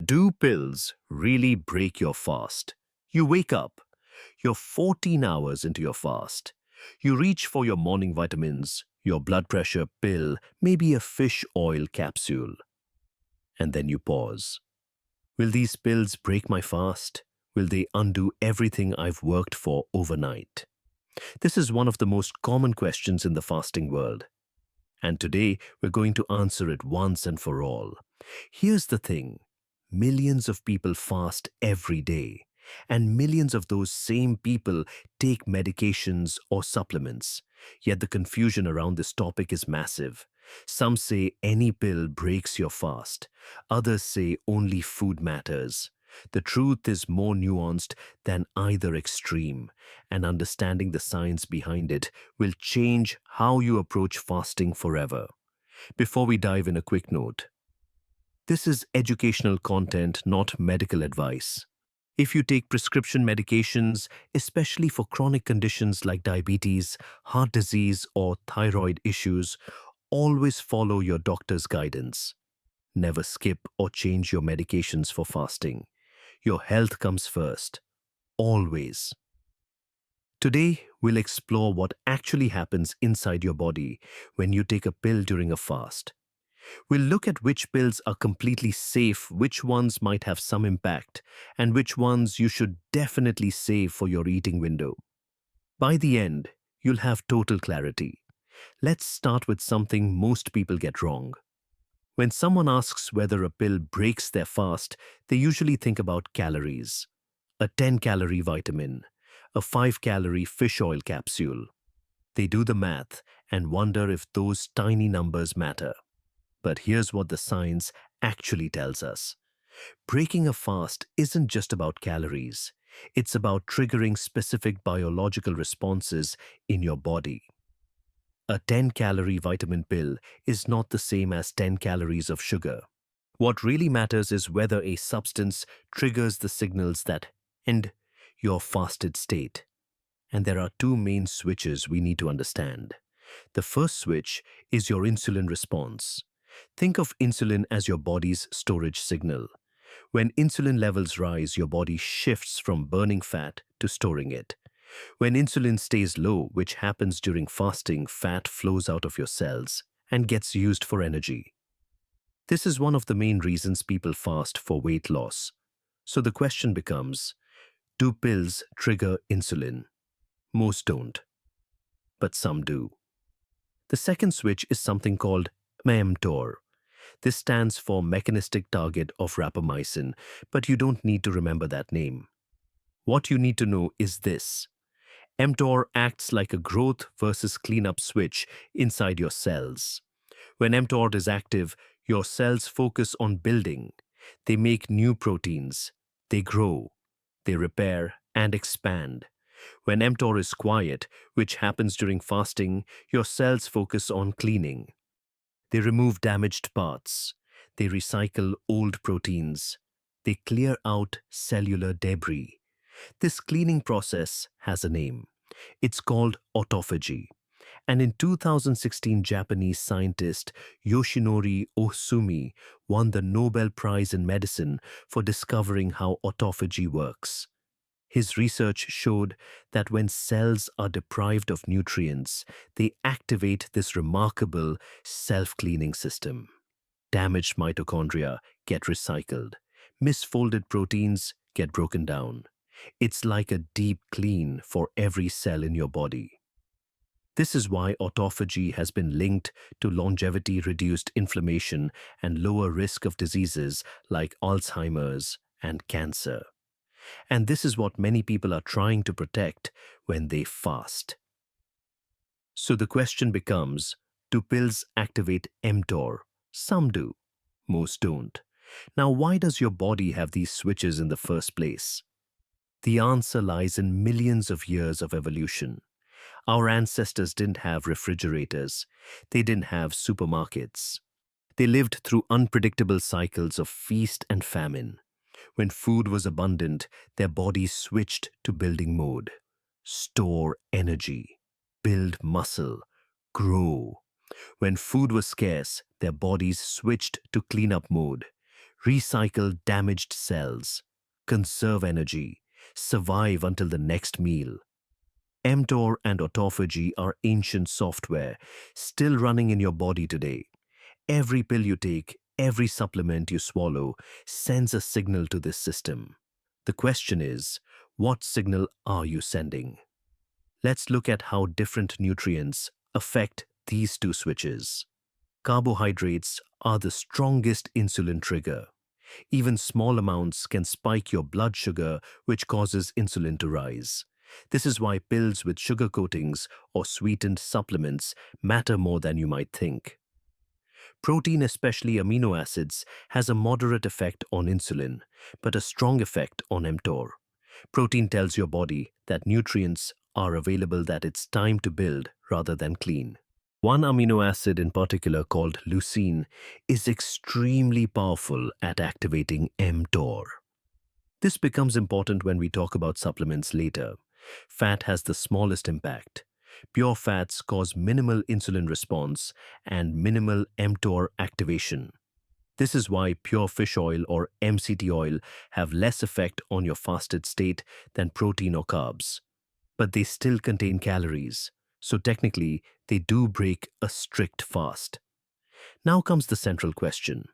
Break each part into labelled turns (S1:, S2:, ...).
S1: Do pills really break your fast? You wake up, you're 14 hours into your fast. You reach for your morning vitamins, your blood pressure pill, maybe a fish oil capsule, and then you pause. Will these pills break my fast? Will they undo everything I've worked for overnight? This is one of the most common questions in the fasting world. And today, we're going to answer it once and for all. Here's the thing. Millions of people fast every day, and millions of those same people take medications or supplements. Yet the confusion around this topic is massive. Some say any pill breaks your fast. Others say only food matters. The truth is more nuanced than either extreme, and understanding the science behind it will change how you approach fasting forever. Before we dive in, a quick note. This is educational content, not medical advice. If you take prescription medications, especially for chronic conditions like diabetes, heart disease, or thyroid issues, always follow your doctor's guidance. Never skip or change your medications for fasting. Your health comes first. Always. Today, we'll explore what actually happens inside your body when you take a pill during a fast. We'll look at which pills are completely safe, which ones might have some impact, and which ones you should definitely save for your eating window. By the end, you'll have total clarity. Let's start with something most people get wrong. When someone asks whether a pill breaks their fast, they usually think about calories. A 10-calorie vitamin, a 5-calorie fish oil capsule. They do the math and wonder if those tiny numbers matter. But here's what the science actually tells us. Breaking a fast isn't just about calories. It's about triggering specific biological responses in your body. A 10-calorie vitamin pill is not the same as 10 calories of sugar. What really matters is whether a substance triggers the signals that end your fasted state. And there are two main switches we need to understand. The first switch is your insulin response. Think of insulin as your body's storage signal. When insulin levels rise, your body shifts from burning fat to storing it. When insulin stays low, which happens during fasting, fat flows out of your cells and gets used for energy. This is one of the main reasons people fast for weight loss. So the question becomes, do pills trigger insulin? Most don't, but some do. The second switch is something called mTOR. This stands for mechanistic target of rapamycin, but you don't need to remember that name. What you need to know is this. mTOR acts like a growth versus cleanup switch inside your cells. When mTOR is active, your cells focus on building. They make new proteins. They grow. They repair and expand. When mTOR is quiet, which happens during fasting, your cells focus on cleaning. They remove damaged parts. They recycle old proteins. They clear out cellular debris. This cleaning process has a name. It's called autophagy. And in 2016, Japanese scientist Yoshinori Ohsumi won the Nobel Prize in Medicine for discovering how autophagy works. His research showed that when cells are deprived of nutrients, they activate this remarkable self-cleaning system. Damaged mitochondria get recycled. Misfolded proteins get broken down. It's like a deep clean for every cell in your body. This is why autophagy has been linked to longevity, reduced inflammation, and lower risk of diseases like Alzheimer's and cancer. And this is what many people are trying to protect when they fast. So the question becomes, do pills activate mTOR? Some do, most don't. Now, why does your body have these switches in the first place? The answer lies in millions of years of evolution. Our ancestors didn't have refrigerators. They didn't have supermarkets. They lived through unpredictable cycles of feast and famine. When food was abundant, their bodies switched to building mode. Store energy, build muscle, grow. When food was scarce, their bodies switched to cleanup mode. recycle damaged cells, conserve energy, survive until the next meal. mTOR and autophagy are ancient software, still running in your body today. Every pill you take, every supplement you swallow sends a signal to this system. The question is, what signal are you sending? Let's look at how different nutrients affect these two switches. Carbohydrates are the strongest insulin trigger. Even small amounts can spike your blood sugar, which causes insulin to rise. This is why pills with sugar coatings or sweetened supplements matter more than you might think. Protein, especially amino acids, has a moderate effect on insulin, but a strong effect on mTOR. Protein tells your body that nutrients are available, that it's time to build rather than clean. One amino acid in particular, called leucine, is extremely powerful at activating mTOR. This becomes important when we talk about supplements later. Fat has the smallest impact. Pure fats cause minimal insulin response and minimal mTOR activation. This is why pure fish oil or MCT oil have less effect on your fasted state than protein or carbs. But they still contain calories, so technically they do break a strict fast. Now comes the central question.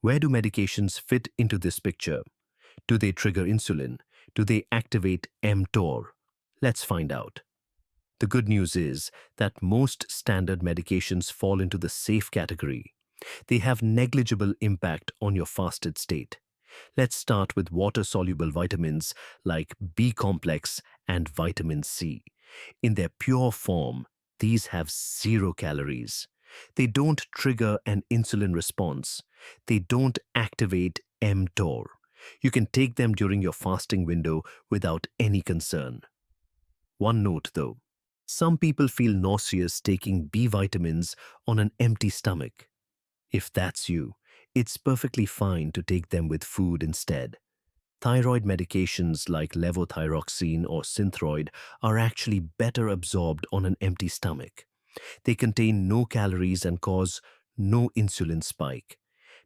S1: Where do medications fit into this picture? Do they trigger insulin? Do they activate mTOR? Let's find out. The good news is that most standard medications fall into the safe category. They have negligible impact on your fasted state. Let's start with water-soluble vitamins like B complex and vitamin C. In their pure form, these have 0 calories. They don't trigger an insulin response. They don't activate mTOR. You can take them during your fasting window without any concern. One note though, some people feel nauseous taking B vitamins on an empty stomach. If that's you, it's perfectly fine to take them with food instead. Thyroid medications like levothyroxine or Synthroid are actually better absorbed on an empty stomach. They contain no calories and cause no insulin spike.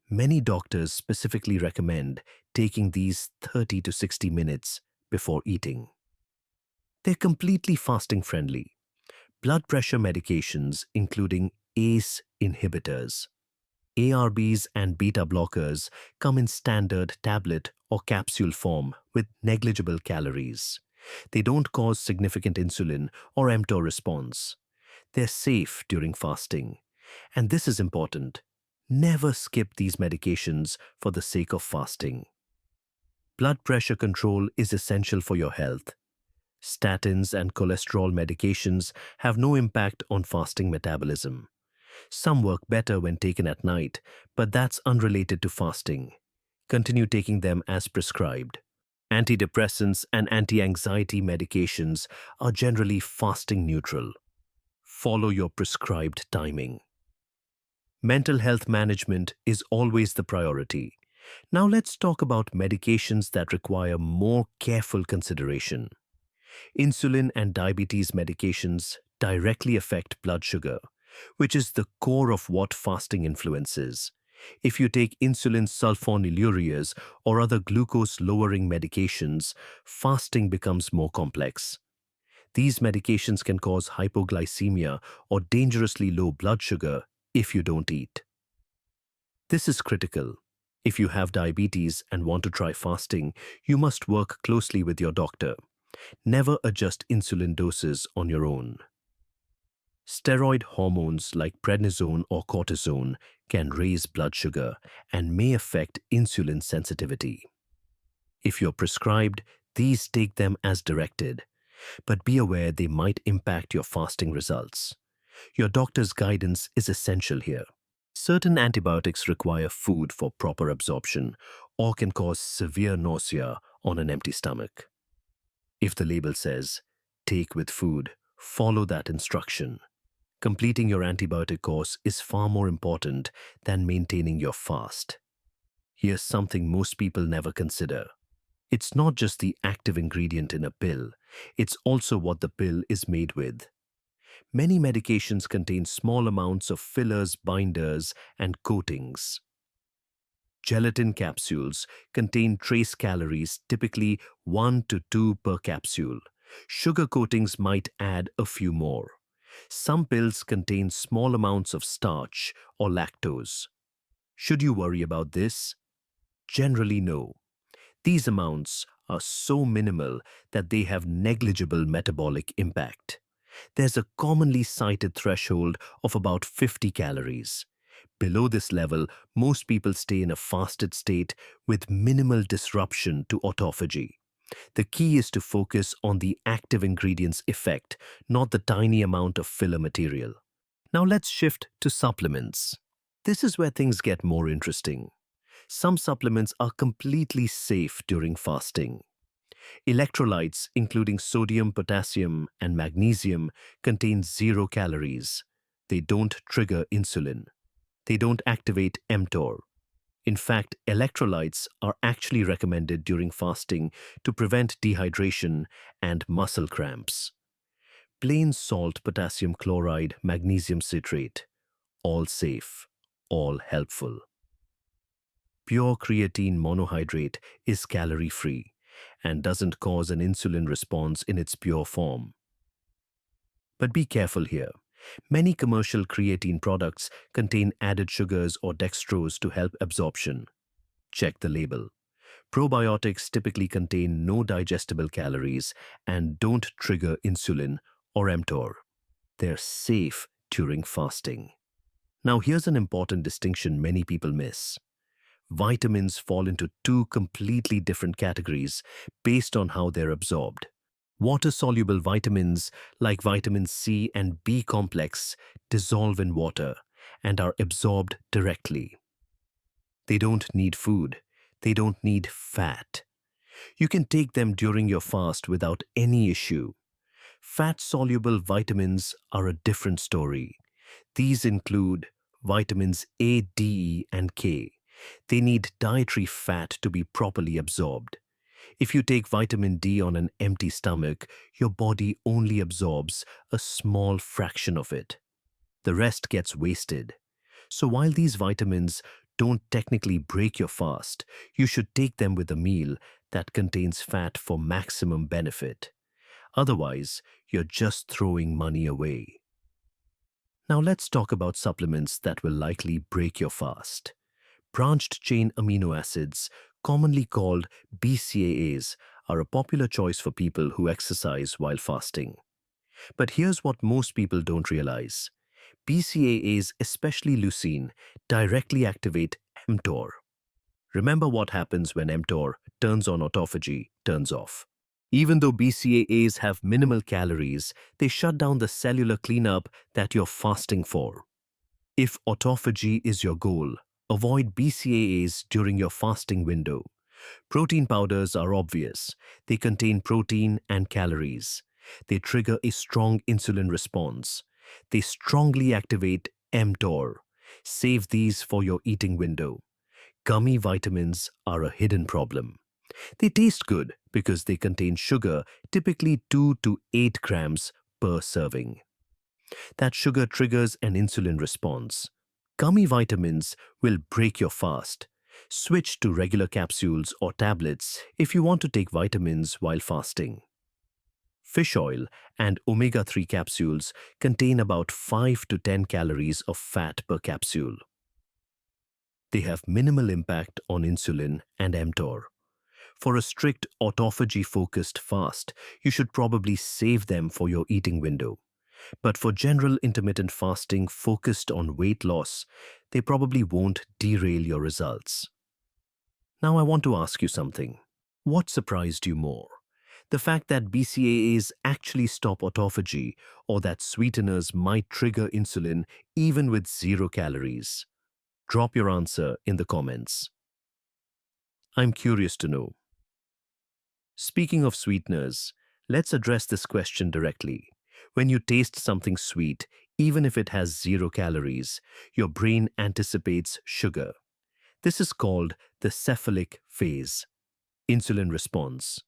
S1: Many doctors specifically recommend taking these 30 to 60 minutes before eating. They're completely fasting friendly. Blood pressure medications, including ACE inhibitors, ARBs and beta blockers, come in standard tablet or capsule form with negligible calories. They don't cause significant insulin or mTOR response. They're safe during fasting. And this is important. Never skip these medications for the sake of fasting. Blood pressure control is essential for your health. Statins and cholesterol medications have no impact on fasting metabolism. Some work better when taken at night, but that's unrelated to fasting. Continue taking them as prescribed. Antidepressants and anti-anxiety medications are generally fasting neutral. Follow your prescribed timing. Mental health management is always the priority. Now let's talk about medications that require more careful consideration. Insulin and diabetes medications directly affect blood sugar, which is the core of what fasting influences. If you take insulin sulfonylureas or other glucose-lowering medications, fasting becomes more complex. These medications can cause hypoglycemia or dangerously low blood sugar if you don't eat. This is critical. If you have diabetes and want to try fasting, you must work closely with your doctor. Never adjust insulin doses on your own. Steroid hormones like prednisone or cortisone can raise blood sugar and may affect insulin sensitivity. If you're prescribed, these take them as directed, but be aware they might impact your fasting results. Your doctor's guidance is essential here. Certain antibiotics require food for proper absorption or can cause severe nausea on an empty stomach. If the label says, "Take with food," follow that instruction. Completing your antibiotic course is far more important than maintaining your fast. Here's something most people never consider. It's not just the active ingredient in a pill, it's also what the pill is made with. Many medications contain small amounts of fillers, binders, and coatings. Gelatin capsules contain trace calories, typically 1 to 2 per capsule. Sugar coatings might add a few more. Some pills contain small amounts of starch or lactose. Should you worry about this? Generally, no. These amounts are so minimal that they have negligible metabolic impact. There's a commonly cited threshold of about 50 calories. Below this level, most people stay in a fasted state with minimal disruption to autophagy. The key is to focus on the active ingredient's effect, not the tiny amount of filler material. Now let's shift to supplements. This is where things get more interesting. Some supplements are completely safe during fasting. Electrolytes, including sodium, potassium, and magnesium, contain 0 calories. They don't trigger insulin. They don't activate mTOR. In fact, electrolytes are actually recommended during fasting to prevent dehydration and muscle cramps. Plain salt, potassium chloride, magnesium citrate, all safe, all helpful. Pure creatine monohydrate is calorie-free and doesn't cause an insulin response in its pure form. But be careful here. Many commercial creatine products contain added sugars or dextrose to help absorption. Check the label. Probiotics typically contain no digestible calories and don't trigger insulin or mTOR. They're safe during fasting. Now here's an important distinction many people miss. Vitamins fall into two completely different categories based on how they're absorbed. Water-soluble vitamins like vitamin C and B complex dissolve in water and are absorbed directly. They don't need food. They don't need fat. You can take them during your fast without any issue. Fat-soluble vitamins are a different story. These include vitamins A, D, and K. They need dietary fat to be properly absorbed. If you take vitamin D on an empty stomach, your body only absorbs a small fraction of it. The rest gets wasted. So while these vitamins don't technically break your fast, you should take them with a meal that contains fat for maximum benefit. Otherwise, you're just throwing money away. Now let's talk about supplements that will likely break your fast. Branched-chain amino acids, commonly called BCAAs, are a popular choice for people who exercise while fasting. But here's what most people don't realize. BCAAs, especially leucine, directly activate mTOR. Remember what happens when mTOR turns on autophagy, turns off. Even though BCAAs have minimal calories, they shut down the cellular cleanup that you're fasting for. If autophagy is your goal, avoid BCAAs during your fasting window. Protein powders are obvious. They contain protein and calories. They trigger a strong insulin response. They strongly activate mTOR. Save these for your eating window. Gummy vitamins are a hidden problem. They taste good because they contain sugar, typically 2 to 8 grams per serving. That sugar triggers an insulin response. Gummy vitamins will break your fast. Switch to regular capsules or tablets if you want to take vitamins while fasting. Fish oil and omega-3 capsules contain about 5 to 10 calories of fat per capsule. They have minimal impact on insulin and mTOR. For a strict autophagy-focused fast, you should probably save them for your eating window. But for general intermittent fasting focused on weight loss, they probably won't derail your results. Now I want to ask you something. What surprised you more? The fact that BCAAs actually stop autophagy, or that sweeteners might trigger insulin even with 0 calories? Drop your answer in the comments. I'm curious to know. Speaking of sweeteners, let's address this question directly. When you taste something sweet, even if it has 0 calories, your brain anticipates sugar. This is called the cephalic phase, insulin response.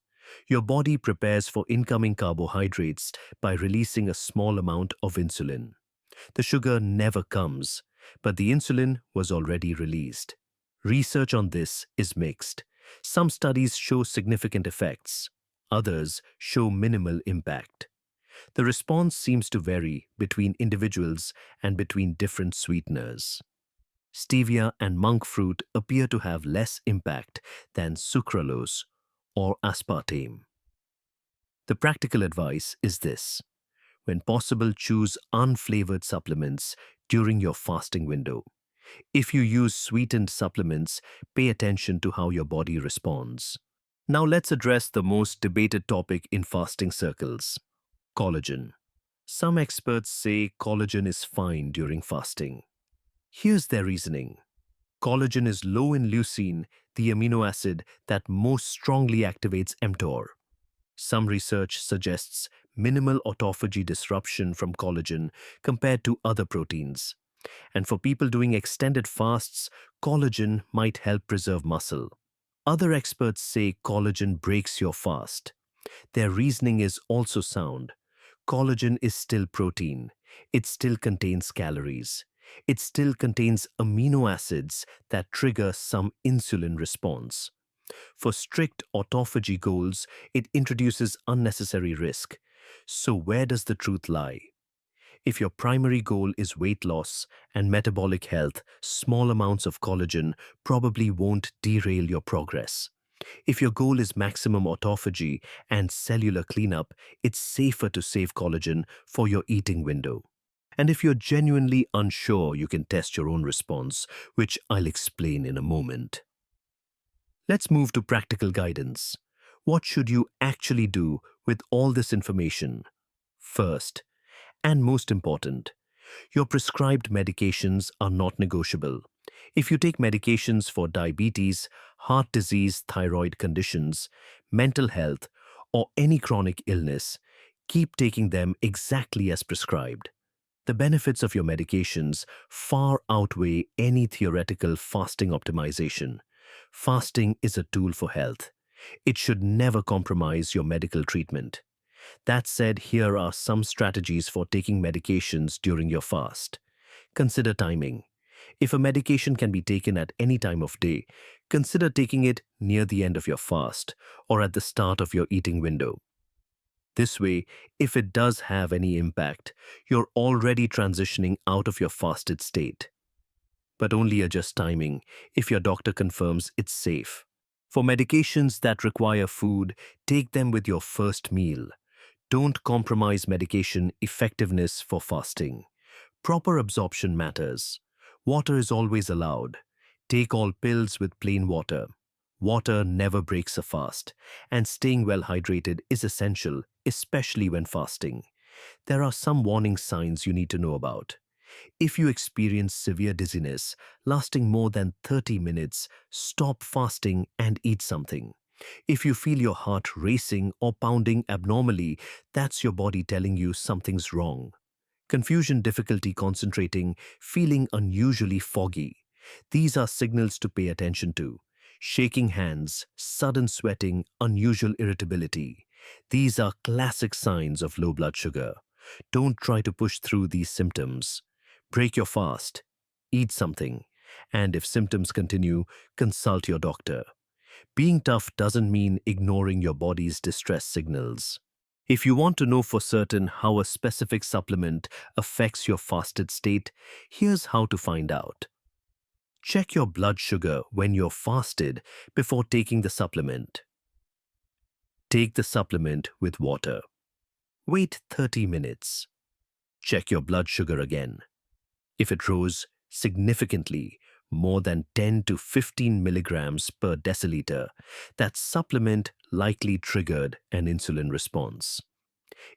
S1: Your body prepares for incoming carbohydrates by releasing a small amount of insulin. The sugar never comes, but the insulin was already released. Research on this is mixed. Some studies show significant effects, others show minimal impact. The response seems to vary between individuals and between different sweeteners. Stevia and monk fruit appear to have less impact than sucralose or aspartame. The practical advice is this: when possible, choose unflavored supplements during your fasting window. If you use sweetened supplements, pay attention to how your body responds. Now let's address the most debated topic in fasting circles: collagen. Some experts say collagen is fine during fasting. Here's their reasoning. Collagen is low in leucine, the amino acid that most strongly activates mTOR. Some research suggests minimal autophagy disruption from collagen compared to other proteins. And for people doing extended fasts, collagen might help preserve muscle. Other experts say collagen breaks your fast. Their reasoning is also sound. Collagen is still protein. It still contains calories. It still contains amino acids that trigger some insulin response. For strict autophagy goals, it introduces unnecessary risk. So where does the truth lie? If your primary goal is weight loss and metabolic health, small amounts of collagen probably won't derail your progress. If your goal is maximum autophagy and cellular cleanup, it's safer to save collagen for your eating window. And if you're genuinely unsure, you can test your own response, which I'll explain in a moment. Let's move to practical guidance. What should you actually do with all this information? First, and most important, your prescribed medications are not negotiable. If you take medications for diabetes, heart disease, thyroid conditions, mental health, or any chronic illness, keep taking them exactly as prescribed. The benefits of your medications far outweigh any theoretical fasting optimization. Fasting is a tool for health. It should never compromise your medical treatment. That said, here are some strategies for taking medications during your fast. Consider timing. If a medication can be taken at any time of day, consider taking it near the end of your fast or at the start of your eating window. This way, if it does have any impact, you're already transitioning out of your fasted state. But only adjust timing if your doctor confirms it's safe. For medications that require food, take them with your first meal. Don't compromise medication effectiveness for fasting. Proper absorption matters. Water is always allowed. Take all pills with plain water. Water never breaks a fast, and staying well hydrated is essential, especially when fasting. There are some warning signs you need to know about. If you experience severe dizziness lasting more than 30 minutes, stop fasting and eat something. If you feel your heart racing or pounding abnormally, that's your body telling you something's wrong. Confusion, difficulty concentrating, feeling unusually foggy. These are signals to pay attention to. Shaking hands, sudden sweating, unusual irritability. These are classic signs of low blood sugar. Don't try to push through these symptoms. Break your fast. Eat something. And if symptoms continue, consult your doctor. Being tough doesn't mean ignoring your body's distress signals. If you want to know for certain how a specific supplement affects your fasted state, here's how to find out. Check your blood sugar when you're fasted before taking the supplement. Take the supplement with water. Wait 30 minutes. Check your blood sugar again. If it rose significantly, more than 10 to 15 milligrams per deciliter, that supplement likely triggered an insulin response.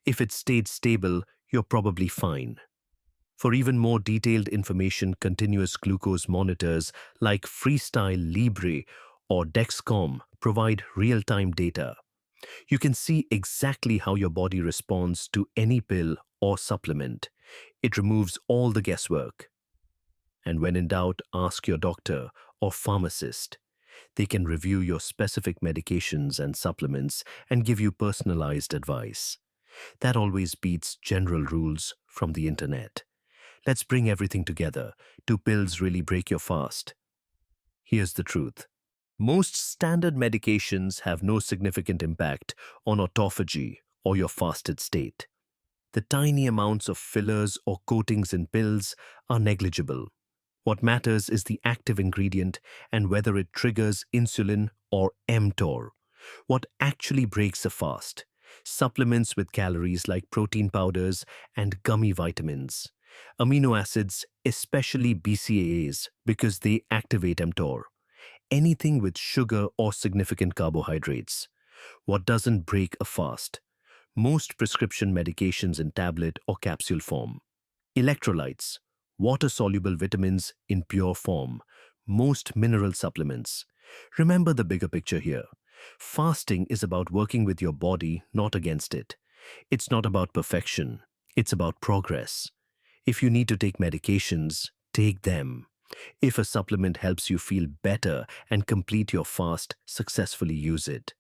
S1: If it stayed stable, you're probably fine. For even more detailed information, continuous glucose monitors like Freestyle Libre or Dexcom provide real-time data. You can see exactly how your body responds to any pill or supplement. It removes all the guesswork. And when in doubt, ask your doctor or pharmacist. They can review your specific medications and supplements and give you personalized advice. That always beats general rules from the internet. Let's bring everything together. Do pills really break your fast? Here's the truth. Most standard medications have no significant impact on autophagy or your fasted state. The tiny amounts of fillers or coatings in pills are negligible. What matters is the active ingredient and whether it triggers insulin or mTOR. What actually breaks a fast? Supplements with calories like protein powders and gummy vitamins. Amino acids, especially BCAAs, because they activate mTOR. Anything with sugar or significant carbohydrates. What doesn't break a fast? Most prescription medications in tablet or capsule form. Electrolytes, water-soluble vitamins in pure form. Most mineral supplements. Remember the bigger picture here. Fasting is about working with your body, not against it. It's not about perfection. It's about progress. If you need to take medications, take them. If a supplement helps you feel better and complete your fast, successfully use it.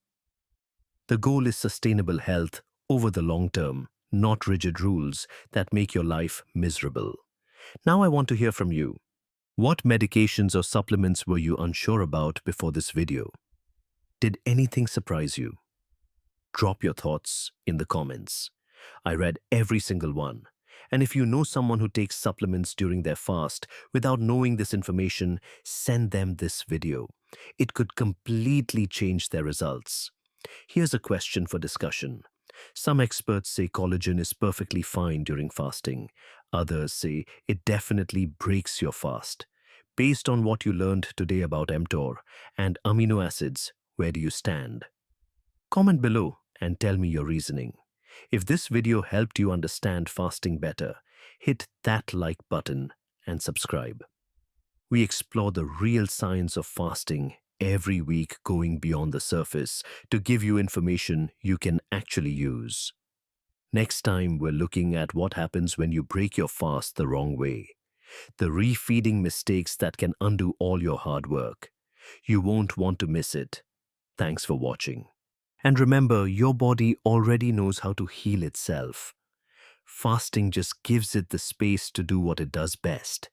S1: The goal is sustainable health over the long term, not rigid rules that make your life miserable. Now I want to hear from you. What medications or supplements were you unsure about before this video? Did anything surprise you? Drop your thoughts in the comments. I read every single one. And if you know someone who takes supplements during their fast without knowing this information, send them this video. It could completely change their results. Here's a question for discussion. Some experts say collagen is perfectly fine during fasting. Others say it definitely breaks your fast. Based on what you learned today about mTOR and amino acids, where do you stand? Comment below and tell me your reasoning. If this video helped you understand fasting better, hit that like button and subscribe. We explore the real science of fasting every week, going beyond the surface to give you information you can actually use. Next time, we're looking at what happens when you break your fast the wrong way. The refeeding mistakes that can undo all your hard work. You won't want to miss it. Thanks for watching. And remember, your body already knows how to heal itself. Fasting just gives it the space to do what it does best.